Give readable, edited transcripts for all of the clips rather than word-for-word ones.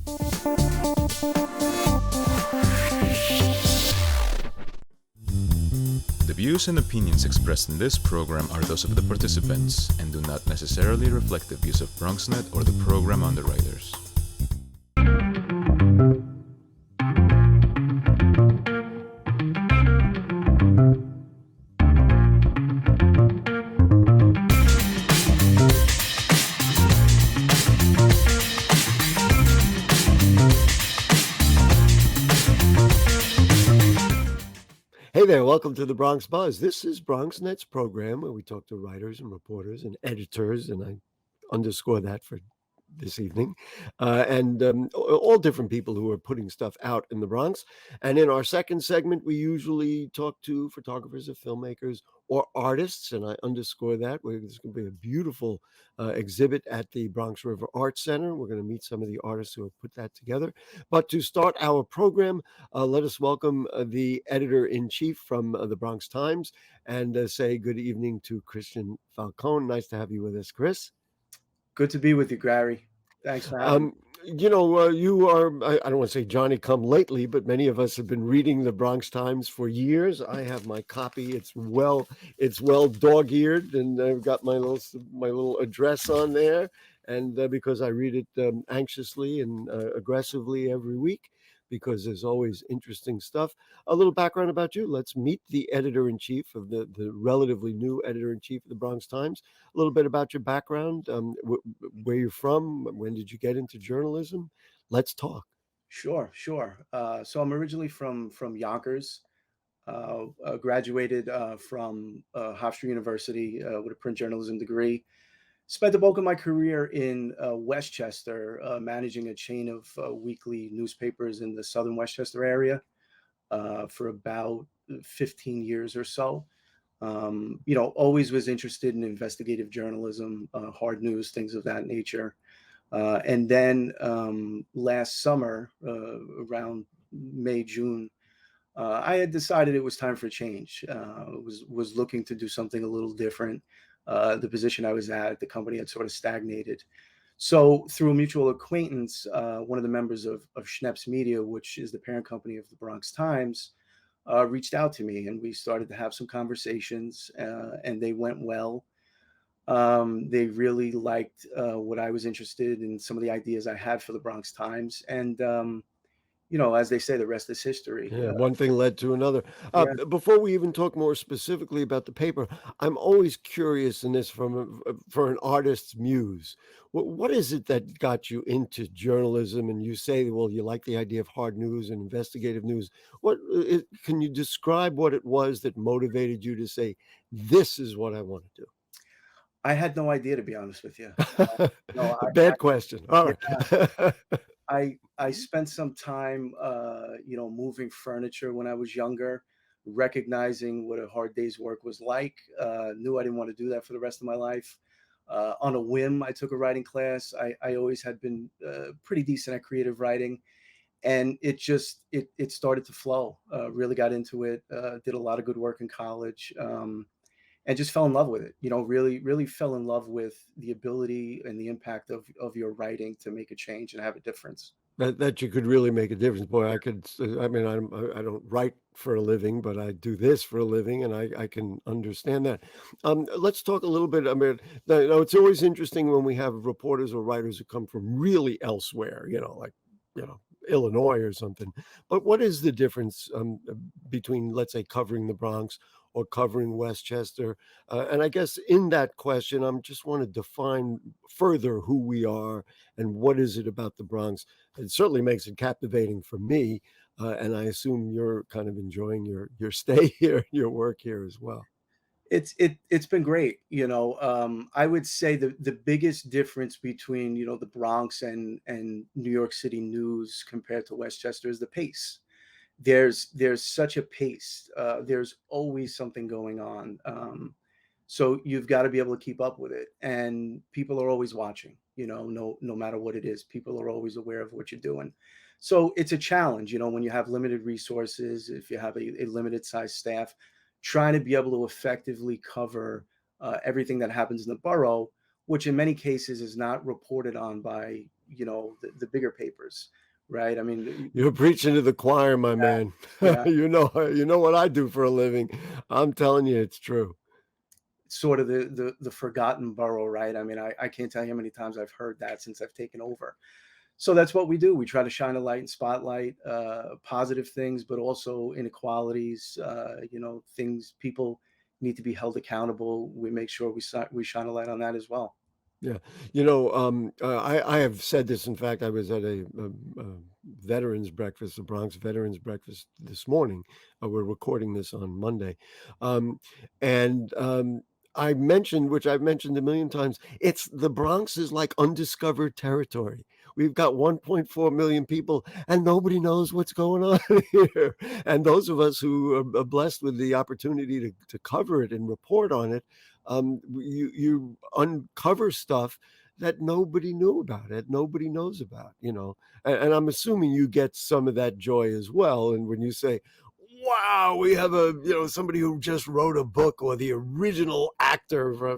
The views and opinions expressed in this program are those of the participants and do not necessarily reflect the views of BronxNet or the program underwriters. Hey there, welcome to the Bronx Buzz. This is BronxNet's program where we talk to writers and reporters and editors, and I underscore that for this evening, and all different people who are putting stuff out in the Bronx. And in our second segment, we usually talk to photographers or filmmakers or artists, and I underscore that. There's going to be a beautiful exhibit at the Bronx River Art Center. We're going to meet some of the artists who have put that together. But to start our program, let us welcome the editor-in-chief from the Bronx Times and say good evening to Christian Falcone. Nice to have you with us, Chris. Good to be with you, Gary. Thanks for having me. You are, I don't want to say Johnny come lately, but many of us have been reading the Bronx Times for years. I have my copy. It's well dog-eared, and I've got my little address on there. And because I read it anxiously and aggressively every week, because there's always interesting stuff. A little background about you. Let's meet the editor-in-chief of the relatively new editor-in-chief of the Bronx Times. A little bit about your background, where you're from, when did you get into journalism? Let's talk. Sure. So I'm originally from Yonkers. Graduated from Hofstra University with a print journalism degree. Spent the bulk of my career in Westchester, managing a chain of weekly newspapers in the southern Westchester area for about 15 years or so. Always was interested in investigative journalism, hard news, things of that nature. And then last summer, around May, June, I had decided it was time for a change. Was looking to do something a little different. The position I was at the company had sort of stagnated. So through a mutual acquaintance, one of the members of Schnepp's Media, which is the parent company of the Bronx Times, reached out to me, and we started to have some conversations, and they went well. They really liked what I was interested in, some of the ideas I had for the Bronx Times. And as they say, the rest is history. Yeah, one thing led to another. Yeah. Before we even talk more specifically about the paper, I'm always curious in this for an artist's muse. What is it that got you into journalism? And you say, well, you like the idea of hard news and investigative news. Can you describe what it was that motivated you to say, this is what I want to do? I had no idea, to be honest with you. Bad question. All right. Yeah. I spent some time, moving furniture when I was younger, recognizing what a hard day's work was like. Knew I didn't want to do that for the rest of my life. On a whim, I took a writing class. I always had been pretty decent at creative writing, and it started to flow. Really got into it. Did a lot of good work in college. And just fell in love with it. Really fell in love with the ability and the impact of your writing to make a change and have a difference. That you could really make a difference. Boy, I don't write for a living, but I do this for a living, and I can understand that. Let's talk a little bit. I mean, it's always interesting when we have reporters or writers who come from really elsewhere, like Illinois or something. But what is the difference between, let's say, covering the Bronx or covering Westchester? And I guess in that question, I just want to define further who we are and what is it about the Bronx. It certainly makes it captivating for me, and I assume you're kind of enjoying your stay here, your work here as well. It's been great. I would say the biggest difference between the Bronx and New York City news compared to Westchester is the pace. There's such a pace. There's always something going on. So you've got to be able to keep up with it, and people are always watching. No matter what it is, people are always aware of what you're doing. So it's a challenge. When you have limited resources, if you have a limited size staff, trying to be able to effectively cover everything that happens in the borough, which in many cases is not reported on by the bigger papers, right? I mean, You're preaching to the choir, my man. yeah, You know what I do for a living. I'm telling you, it's true. sort of the forgotten borough, right? I mean, I can't tell you how many times I've heard that since I've taken over. So that's what we do. We try to shine a light and spotlight positive things, but also inequalities. Things people need to be held accountable. We make sure we shine a light on that as well. Yeah, I have said this. In fact, I was at a veterans breakfast, the Bronx Veterans Breakfast this morning. We're recording this on Monday, um, and I mentioned, which I've mentioned a million times, it's the Bronx is like undiscovered territory. We've got 1.4 million people, and nobody knows what's going on here. And those of us who are blessed with the opportunity to cover it and report on it, you uncover stuff that nobody knew about, that nobody knows about, and I'm assuming you get some of that joy as well. And when you say, wow, we have somebody who just wrote a book, or the original actor from,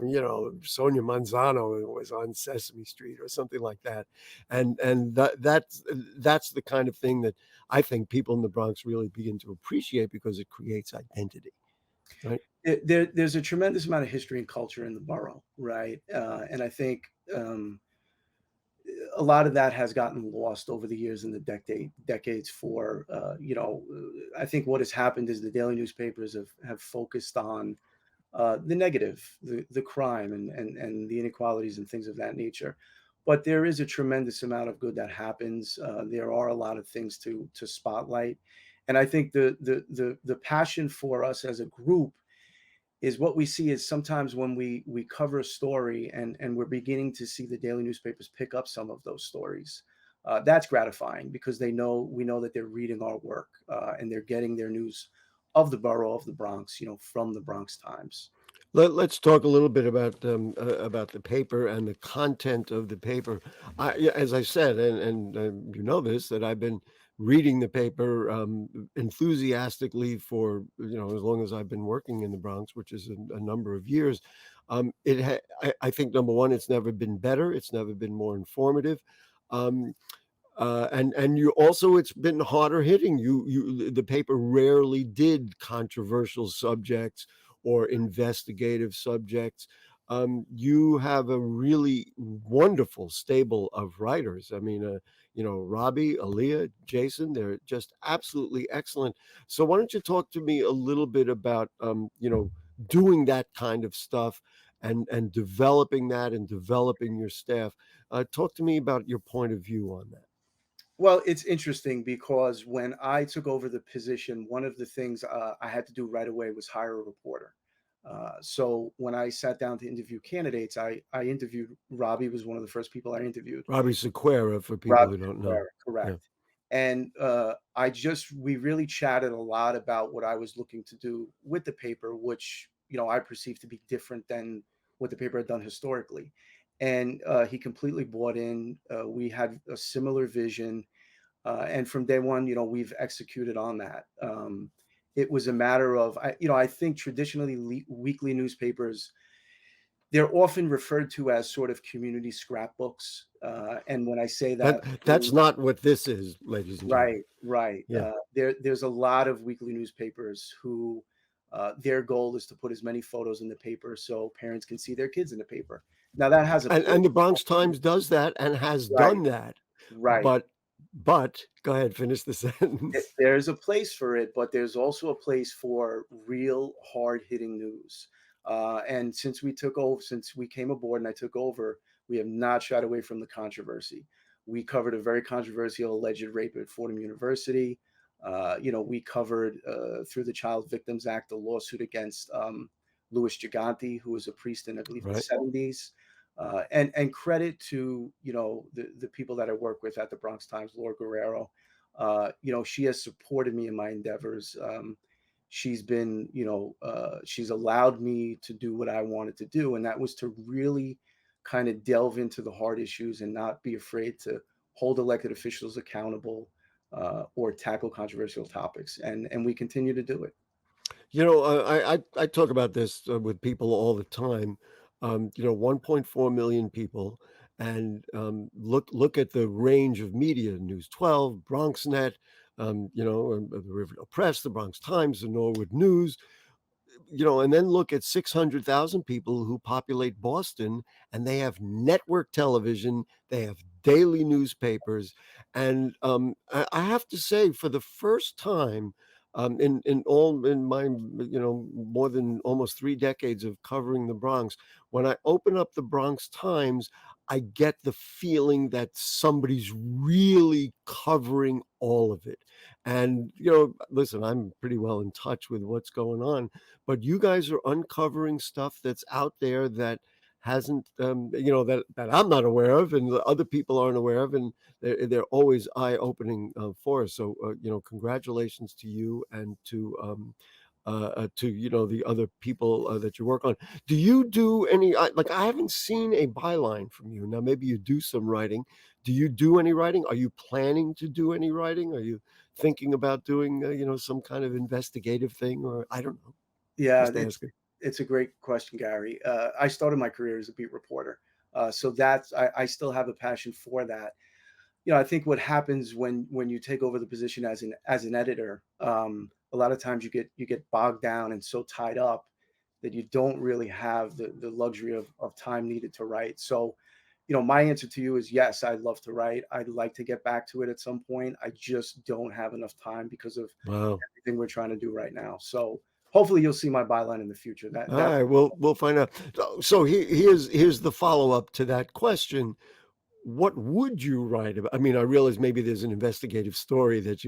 Sonia Manzano was on Sesame Street or something like that. And that's the kind of thing that I think people in the Bronx really begin to appreciate, because it creates identity, right? There's a tremendous amount of history and culture in the borough, right? And I think a lot of that has gotten lost over the years and the decades. I think what has happened is the daily newspapers have focused on the negative, the crime, and the inequalities and things of that nature. But there is a tremendous amount of good that happens. There are a lot of things to spotlight, and I think the passion for us as a group is what we see is sometimes when we cover a story and we're beginning to see the daily newspapers pick up some of those stories. That's gratifying, because we know that they're reading our work, and they're getting their news of the borough of the Bronx, from the Bronx Times. Let's talk a little bit about the paper and the content of the paper. Yeah, as I said, and you know this, that I've been reading the paper enthusiastically for as long as I've been working in the Bronx, which is a number of years. I think, number one, it's never been better. It's never been more informative. Um, and you also, it's been harder hitting. The paper rarely did controversial subjects or investigative subjects. You have a really wonderful stable of writers. I mean, Robbie, Aaliyah, Jason, they're just absolutely excellent. So why don't you talk to me a little bit about, doing that kind of stuff, and developing that, and developing your staff. Talk to me about your point of view on that. Well, it's interesting, because when I took over the position, one of the things I had to do right away was hire a reporter. So when I sat down to interview candidates, I interviewed Robbie. Was one of the first people I interviewed. Robbie Sequeira, for people Robbie who don't know. Peguero, Yeah. correct. And we really chatted a lot about what I was looking to do with the paper, which I perceived to be different than what the paper had done historically. And he completely bought in. We had a similar vision, and from day one, we've executed on that. It was a matter of, I think traditionally weekly newspapers, they're often referred to as sort of community scrapbooks. And when I say that, That's not what this is, ladies and gentlemen. right. Yeah. There's a lot of weekly newspapers who their goal is to put as many photos in the paper so parents can see their kids in the paper. Now that has a And the Bronx Times does that, and has right, done that. right. But go ahead, finish the sentence. There's a place for it, but there's also a place for real hard-hitting news. And since we came aboard and I took over, we have not shied away from the controversy. We covered a very controversial alleged rape at Fordham University. We covered through the Child Victims Act, a lawsuit against Louis Gigante, who was a priest in, I believe, the Right. 70s. And credit to the people that I work with at the Bronx Times, Laura Guerrero. She has supported me in my endeavors. She's been, she's allowed me to do what I wanted to do, and that was to really kind of delve into the hard issues and not be afraid to hold elected officials accountable, or tackle controversial topics. And we continue to do it. I talk about this with people all the time. 1.4 million people, and look at the range of media: News 12, BronxNet, the Riverdale Press, the Bronx Times, the Norwood News, and then look at 600,000 people who populate Boston, and they have network television, they have daily newspapers. And I have to say, for the first time, in my more than almost 3 decades of covering the Bronx, when I open up the Bronx Times, I get the feeling that somebody's really covering all of it. And listen, I'm pretty well in touch with what's going on, but you guys are uncovering stuff that's out there that hasn't, that I'm not aware of, and the other people aren't aware of, and they're always eye-opening for us. So, congratulations to you and to the other people that you work on. Do you do any? I haven't seen a byline from you. Now, maybe you do some writing. Do you do any writing? Are you planning to do any writing? Are you thinking about doing some kind of investigative thing, or I don't know? Yeah, Just asking. it's a great question, Gary. I started my career as a beat reporter, so I still have a passion for that. I think what happens when you take over the position as an editor, a lot of times you get bogged down and so tied up that you don't really have the luxury of time needed to write. So, my answer to you is yes, I'd love to write. I'd like to get back to it at some point. I just don't have enough time because of Wow. everything we're trying to do right now. So hopefully you'll see my byline in the future. All right, we'll find out. So here's the follow-up to that question. What would you write about? I mean, I realize maybe there's an investigative story that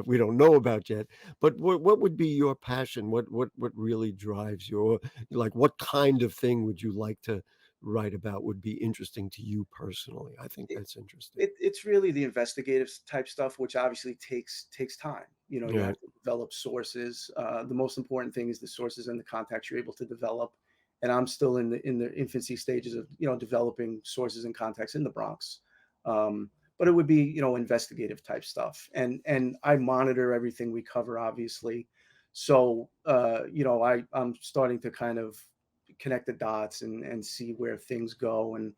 we don't know about yet, but what would be your passion? What really drives you? Or, like, what kind of thing would you like to write about? Would be interesting to you personally? I think that's interesting. It's really the investigative type stuff, which obviously takes time. You Yeah. have to develop sources. The most important thing is the sources and the contacts you're able to develop. And I'm still in the infancy stages of developing sources and contacts in the Bronx. But it would be investigative type stuff, and I monitor everything we cover, obviously. So I'm starting to kind of connect the dots and see where things go, and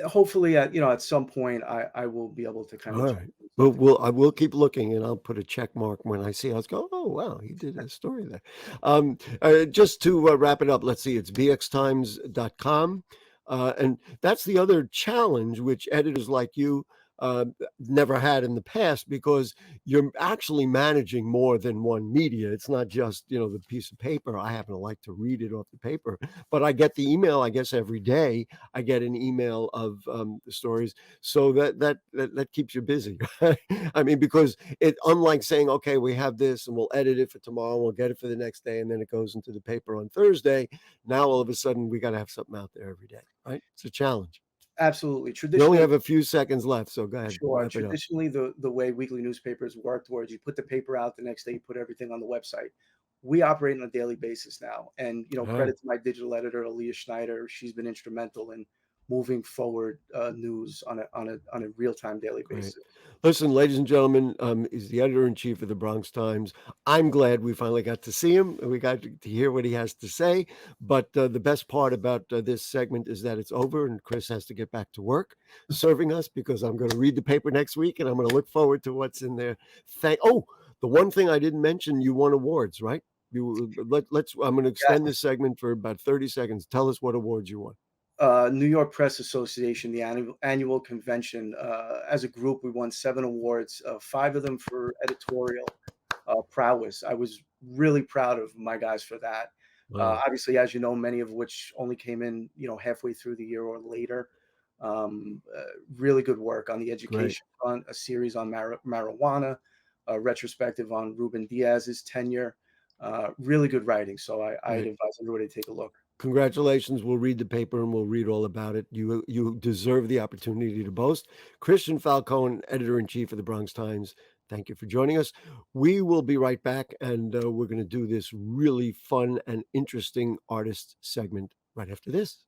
hopefully at some point I will be able to kind All of. right. I will keep looking, and I'll put a check mark when I see. I was going, oh wow, he did a story there. Just to wrap it up, let's see. It's bxtimes.com, and that's the other challenge which editors like you never had in the past, because you're actually managing more than one media. It's not just the piece of paper. I happen to like to read it off the paper, but I get the email. I guess every day I get an email of the stories, so that keeps you busy. I mean, because unlike saying, okay, we have this and we'll edit it for tomorrow, we'll get it for the next day, and then it goes into the paper on Thursday. Now all of a sudden we got to have something out there every day, right? It's a challenge. Absolutely. We only have a few seconds left, so go ahead. Sure. Wrap it up. Traditionally, the way weekly newspapers worked was you put the paper out, the next day you put everything on the website. We operate on a daily basis now, and credit to my digital editor, Aaliyah Schneider. She's been instrumental in moving forward news on a real-time daily basis. Listen, ladies and gentlemen, he's the editor-in-chief of the Bronx Times. I'm glad we finally got to see him. We got to hear what he has to say. But the best part about this segment is that it's over, and Chris has to get back to work serving us, because I'm going to read the paper next week, and I'm going to look forward to what's in there. The one thing I didn't mention, you won awards, right? I'm going to extend this segment for about 30 seconds. Tell us what awards you won. New York Press Association, the annual convention. As a group, we won 7 awards, 5 of them for editorial prowess. I was really proud of my guys for that. Wow. Obviously, as you know, many of which only came in, halfway through the year or later. Really good work on the education front, a series on marijuana, a retrospective on Ruben Diaz's tenure. Really good writing. So I'd advise everybody to take a look. Congratulations. We'll read the paper and we'll read all about it. You deserve the opportunity to boast. Christian Falcone, editor-in-chief of the Bronx Times, thank you for joining us. We will be right back, and we're going to do this really fun and interesting artist segment right after this.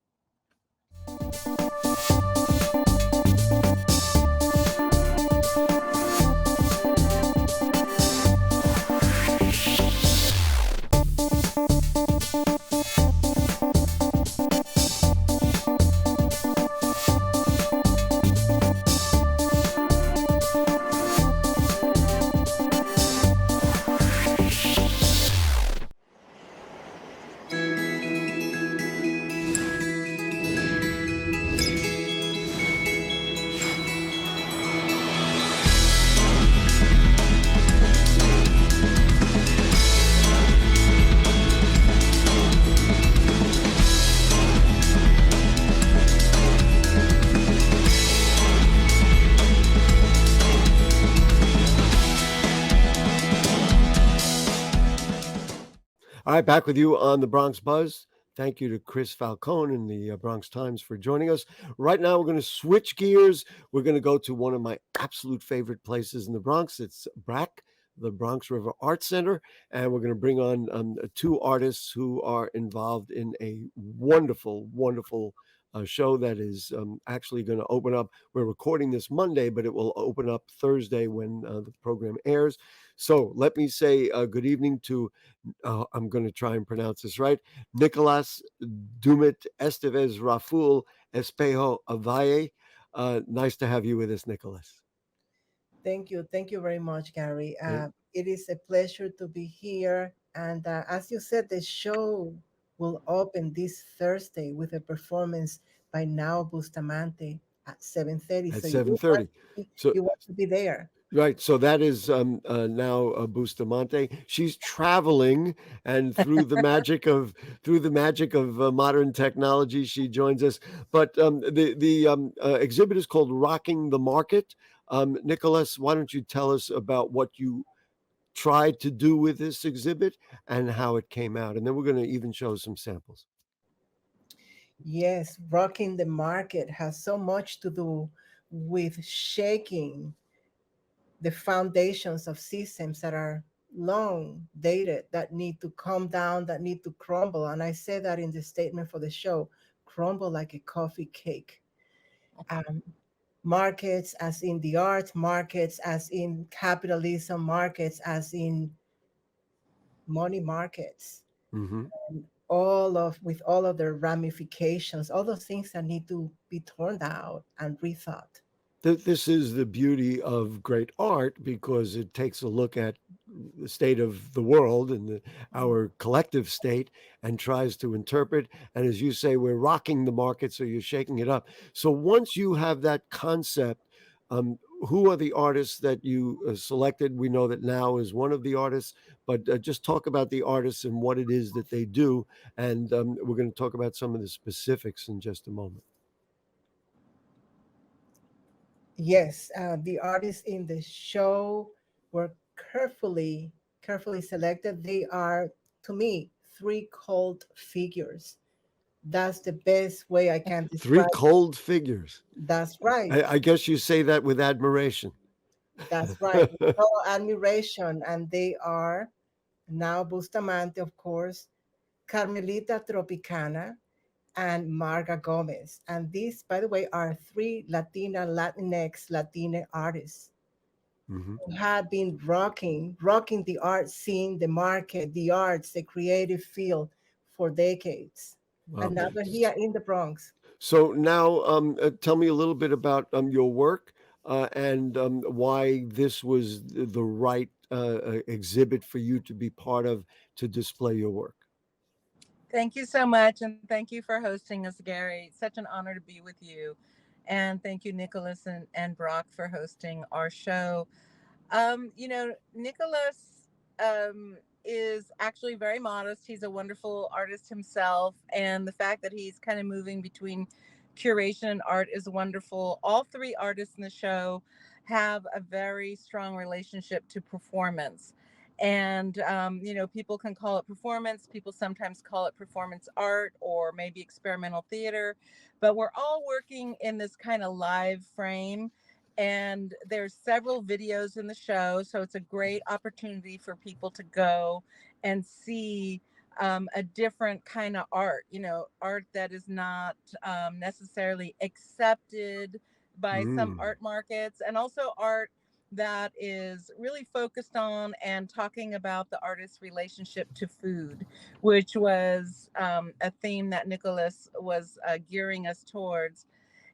All right, back with you on the Bronx Buzz. Thank you to Chris Falcone and the Bronx Times for joining us. Right now, we're going to switch gears. We're going to go to one of my absolute favorite places in the Bronx. It's BRAC, the Bronx River Art Center. And we're going to bring on two artists who are involved in a wonderful, wonderful show that is actually going to open up. We're recording this Monday, but it will open up Thursday when the program airs. So let me say good evening to I'm going to try and pronounce this right. Nicolás, Dumit, Estévez, Raful, Espejo, Avalle. Nice to have you with us, Nicolás. Thank you. Thank you very much, Gary. Yeah. It is a pleasure to be here. And as you said, the show will open this Thursday with a performance by Now Bustamante at 7:30. At So 7:30. So you want to be there. right, so that is now Bustamante. She's traveling, and through the magic of modern technology, she joins us. But the exhibit is called "Rocking the Market." Nicholas, why don't you tell us about what you tried to do with this exhibit and how it came out, and then we're going to even show some samples. Yes, rocking the market has so much to do with shaking the foundations of systems that are long dated, that need to come down, that need to crumble. And I say that in the statement for the show, crumble like a coffee cake. Um, Markets, as in the arts, markets, as in capitalism, markets, as in money markets, Mm-hmm. all of with all of their ramifications, all those things that need to be torn out and rethought. This is the beauty of great art because it takes a look at the state of the world and our collective state and tries to interpret. And as you say, we're rocking the market, so you're shaking it up. So once you have that concept, who are the artists that you selected? We know that Now is one of the artists, but just talk about the artists and what it is that they do. And we're going to talk about some of the specifics in just a moment. Yes, the artists in the show were carefully selected. They are, to me, three cult figures. That's the best way I can Three describe. cold figures. That's right. I guess you say that with admiration. That's right. With all admiration, and they are Now Bustamante, of course, Carmelita Tropicana, and Marga Gomez. And these, by the way, are three Latina artists Hmm. who have been rocking the art scene, the market, the arts, the creative field for decades. Wow. And now they're here in the Bronx. So now, tell me a little bit about your work and why this was the right exhibit for you to be part of to display your work. Thank you so much. And thank you for hosting us, Gary. It's such an honor to be with you. And thank you, Nicholas and Brock, for hosting our show. Nicholas is actually very modest. He's a wonderful artist himself. And the fact that he's kind of moving between curation and art is wonderful. All three artists in the show have a very strong relationship to performance. And, people can call it performance. People sometimes call it performance art or maybe experimental theater. But we're all working in this kind of live frame, and there's several videos in the show, so it's a great opportunity for people to go and see a different kind of art, art that is not necessarily accepted by some Mm. art markets, and also art that is really focused on and talking about the artist's relationship to food, which was a theme that Nicholas was gearing us towards.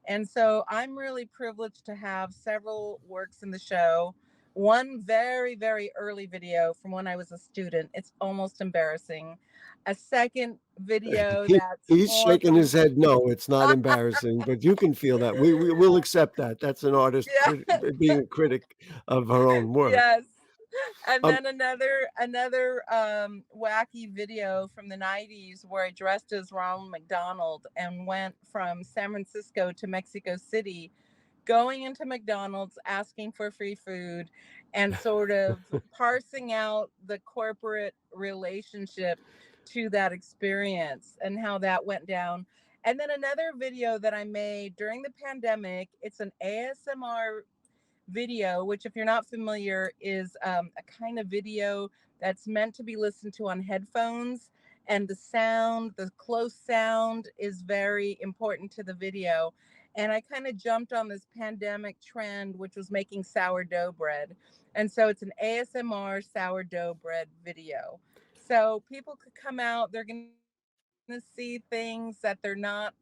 And so I'm really privileged to have several works in the show. One very, very early video from when I was a student. It's almost embarrassing. A second video that's He's more shaking from his head. No, it's not embarrassing, but you can feel that. We will accept that. That's an artist yeah, being a critic of her own work. yes. And Um, then another wacky video from the 90s where I dressed as Ronald McDonald and went from San Francisco to Mexico City going into McDonald's, asking for free food, and sort of parsing out the corporate relationship to that experience and how that went down. And then another video that I made during the pandemic, it's an ASMR video, which, if you're not familiar, is a kind of video that's meant to be listened to on headphones. And the sound, the close sound, is very important to the video. And I kind of jumped on this pandemic trend, which was making sourdough bread. And so it's an ASMR sourdough bread video. So people could come out, they're going to see things that they're not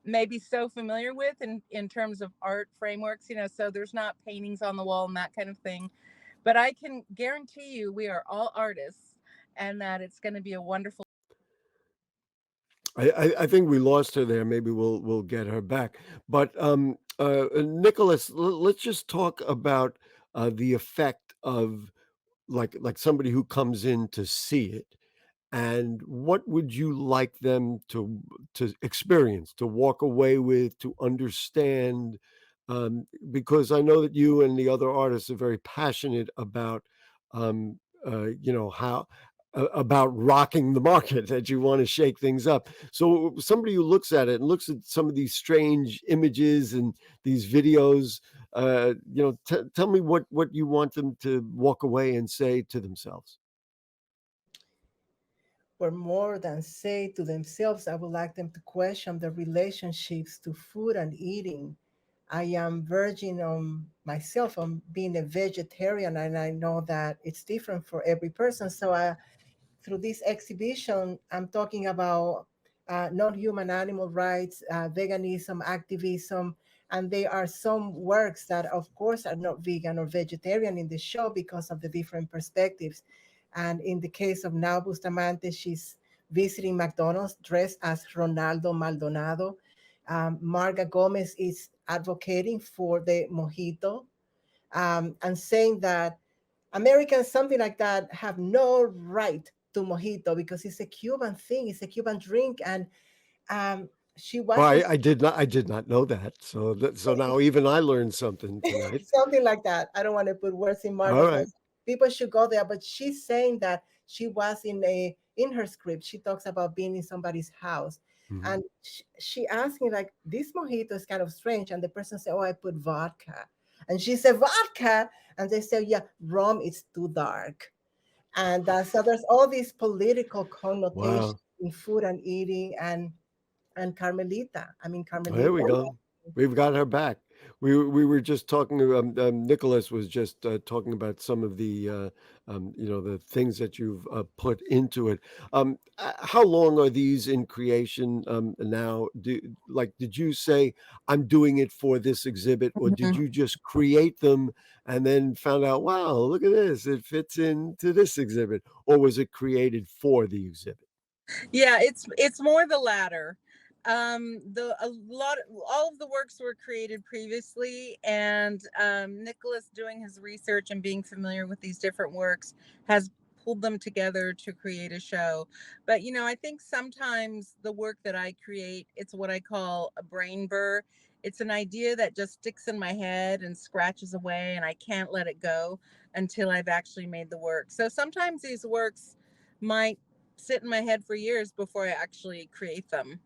maybe so familiar with in terms of art frameworks, so there's not paintings on the wall and that kind of thing. But I can guarantee you we are all artists and that it's going to be a wonderful. I think we lost her there. Maybe we'll get her back. But Nicholas, let's just talk about the effect of like somebody who comes in to see it, and what would you like them to experience, to walk away with, to understand? Because I know that you and the other artists are very passionate about, how about rocking the market, that you want to shake things up. So somebody who looks at it and looks at some of these strange images and these videos, tell me what you want them to walk away and say to themselves. Or more than say to themselves, I would like them to question their relationships to food and eating. I am verging on myself on being a vegetarian, and I know that it's different for every person. So through this exhibition, I'm talking about non-human animal rights, veganism, activism, and there are some works that, of course, are not vegan or vegetarian in the show because of the different perspectives. And in the case of now Bustamante, she's visiting McDonald's dressed as Ronaldo Maldonado. Marga Gomez is advocating for the mojito, and saying that Americans, something like that, have no right to mojito because it's a Cuban thing, it's a Cuban drink. And she Well, was I did not know that. So now even I learned something tonight. something like that. I don't want to put words in All Marga's right. mouth. People should go there, but she's saying that she was in her script. She talks about being in somebody's house, Mhm. and she asked me like, "This mojito is kind of strange," and the person said, "Oh, I put vodka," and she said, "Vodka," and they said, "Yeah, rum is too dark." And so there's all these political connotations Wow. in food and eating, and Carmelita. I mean, There we Carmelita. go. We've got her back. We were just talking. Nicholas was just talking about some of the things that you've put into it. How long are these in creation now? Did you say I'm doing it for this exhibit, or did Mhm. you just create them and then found out, wow, look at this, it fits into this exhibit, or was it created for the exhibit? Yeah, it's more the latter. The a lot All of the works were created previously, and Nicholas, doing his research and being familiar with these different works, has pulled them together to create a show. But I think sometimes the work that I create, it's what I call a brain burr. It's an idea that just sticks in my head and scratches away, and I can't let it go until I've actually made the work. So sometimes these works might sit in my head for years before I actually create them.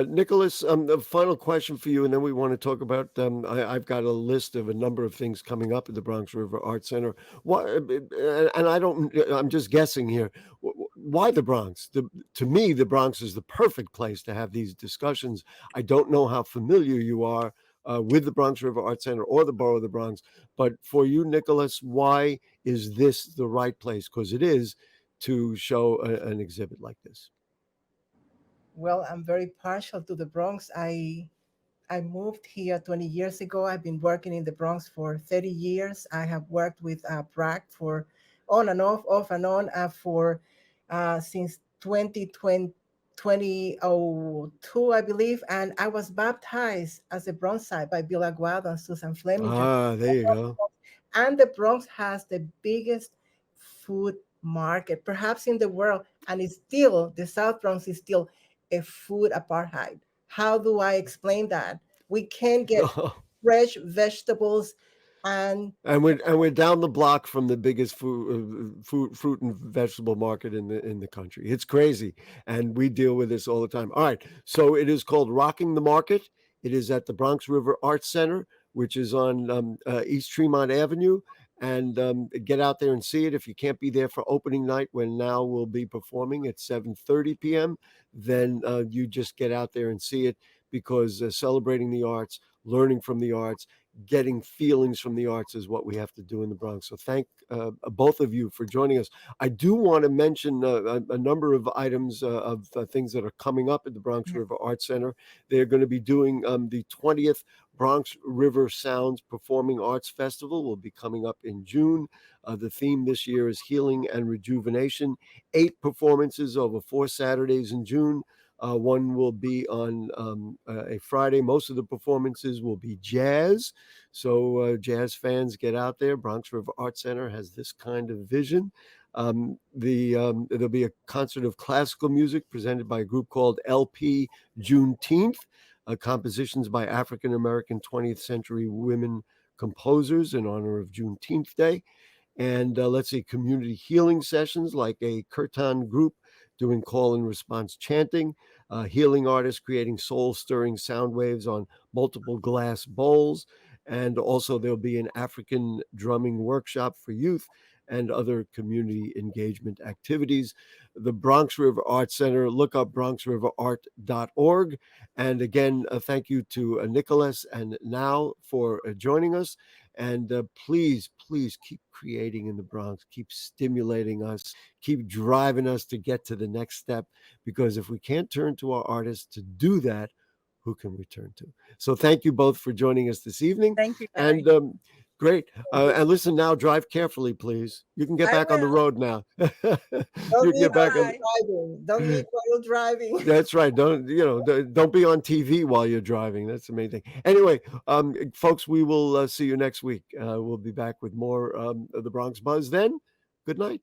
Nicholas, a final question for you, and then we want to talk about. I've got a list of a number of things coming up at the Bronx River Art Center. Why? And I don't. I'm just guessing here. Why the Bronx? To me, the Bronx is the perfect place to have these discussions. I don't know how familiar you are with the Bronx River Art Center or the Borough of the Bronx, but for you, Nicholas, why is this the right place? Because it is, to show an exhibit like this. Well, I'm very partial to the Bronx. I moved here 20 years ago. I've been working in the Bronx for 30 years. I have worked with Prague for on and off and on for since 2020, 2002, I believe. And I was baptized as a Bronxite by Bill Aguado and Susan Fleminger. Ah, there you go. And the Bronx has the biggest food market, perhaps in the world. And it's still, the South Bronx is still a food apartheid. How do I explain that? We can't get fresh vegetables, and And we're down the block from the biggest fruit and vegetable market in the country. It's crazy, and we deal with this all the time. All right, so it is called Rocking the Market. It is at the Bronx River Art Center, which is on East Tremont Avenue. And get out there and see it. If you can't be there for opening night, when now we'll be performing at 7:30 p.m., then you just get out there and see it, because celebrating the arts, learning from the arts, getting feelings from the arts is what we have to do in the Bronx. So thank both of you for joining us. I do want to mention a number of items of things that are coming up at the Bronx River Art Center. They're going to be doing the 20th Bronx River Sounds Performing Arts Festival will be coming up in June. The theme this year is healing and rejuvenation. 8 performances over 4 Saturdays in June. One will be on a Friday. Most of the performances will be jazz. So jazz fans, get out there. Bronx River Art Center has this kind of vision. There'll be a concert of classical music presented by a group called LP Juneteenth, compositions by African-American 20th century women composers in honor of Juneteenth Day. And let's see, community healing sessions like a kirtan group doing call and response chanting, healing artists creating soul-stirring sound waves on multiple glass bowls. And also there'll be an African drumming workshop for youth and other community engagement activities. The Bronx River Art Center, look up bronxriverart.org. And again, thank you to Nicolás and Now for joining us. And please keep creating in the Bronx, keep stimulating us, keep driving us to get to the next step, because if we can't turn to our artists to do that, who can we turn to? So thank you both for joining us this evening. Thank you. And great. And listen now, drive carefully, please. You can get I back on the will. road now. You don't can get back on. driving. Don't need while driving. That's right. Don't be on TV while you're driving. That's the main thing. Anyway, folks, we will see you next week. We'll be back with more of the Bronx Buzz then. Good night.